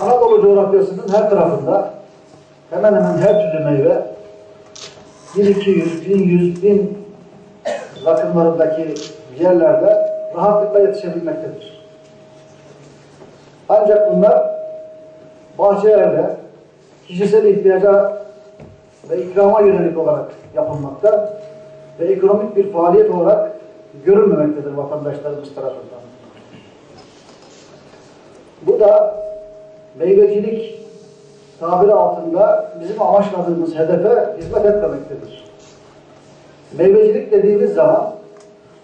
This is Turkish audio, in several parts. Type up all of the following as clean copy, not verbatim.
Anadolu coğrafyasının her tarafında hemen hemen her türlü meyve 1200, 1100, 1000 rakımlarındaki yerlerde rahatlıkla yetişebilmektedir. Ancak bunlar bahçelerde kişisel ihtiyaca ve ikrama yönelik olarak yapılmakta ve ekonomik bir faaliyet olarak görülmemektedir vatandaşlarımız tarafından. Bu da meyvecilik tabiri altında bizim amaçladığımız hedefe hizmet etmemektedir. Meyvecilik dediğimiz zaman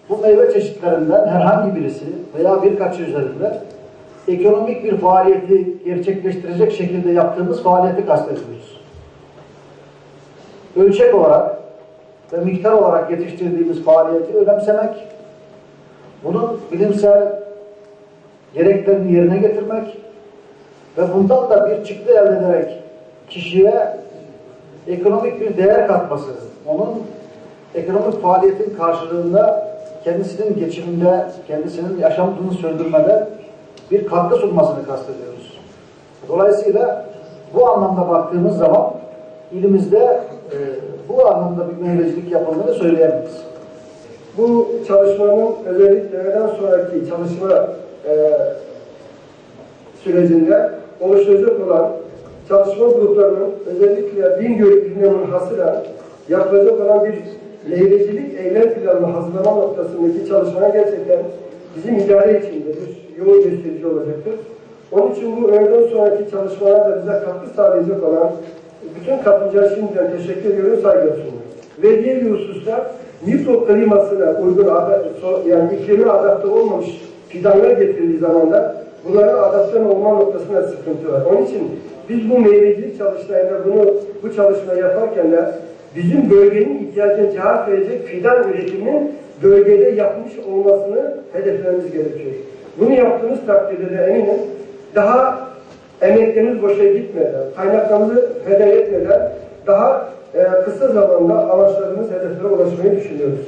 bu meyve çeşitlerinden herhangi birisi veya birkaçı üzerinde ekonomik bir faaliyeti gerçekleştirecek şekilde yaptığımız faaliyeti kastediyoruz. Ölçek olarak ve miktar olarak yetiştirdiğimiz faaliyeti önemsemek, bunun bilimsel gereklerini yerine getirmek ve bundan da bir çıktı elde ederek kişiye ekonomik bir değer katması, onun ekonomik faaliyetin karşılığında kendisinin geçiminde, kendisinin yaşamını sürdürmede bir katkı sunmasını kastediyoruz. Dolayısıyla bu anlamda baktığımız zaman ilimizde bu anlamda bir meyvecilik yapıldığını söyleyemeyiz. Bu çalışmanın özellikle öğleden sonraki çalışma sürecinde oluşturacak olan çalışma gruplarının özellikle Bingöl iline münhasıran yapılacak olan bir meyvecilik eylem planını hazırlama noktasındaki çalışmalar gerçekten bizim idare içinde bir yol gösterici olacaktır. Onun için bu öğleden sonraki çalışmalarda bize katkı sağlayacak olan bütün katılımcılara şimdiden teşekkür ediyorum, saygılar sunuyorum. Ve diğer bir hususta mikroklimasına uygun, yani iklime adapte olmamış fidanlar getirildiği zaman da bunların adapte olma noktasında sıkıntı var. Onun için biz bu meyvecilik çalışmalarında bu çalışmayı yaparken de bizim bölgenin ihtiyacına cevap verecek fidan üretiminin bölgede yapmış olmasını hedeflememiz gerekiyor. Bunu yaptığımız takdirde de eminim daha emeklerimiz boşa gitmeden, kaynaklarımızı heder etmeden daha kısa zamanda amaçladığımız hedeflere ulaşmayı düşünüyoruz.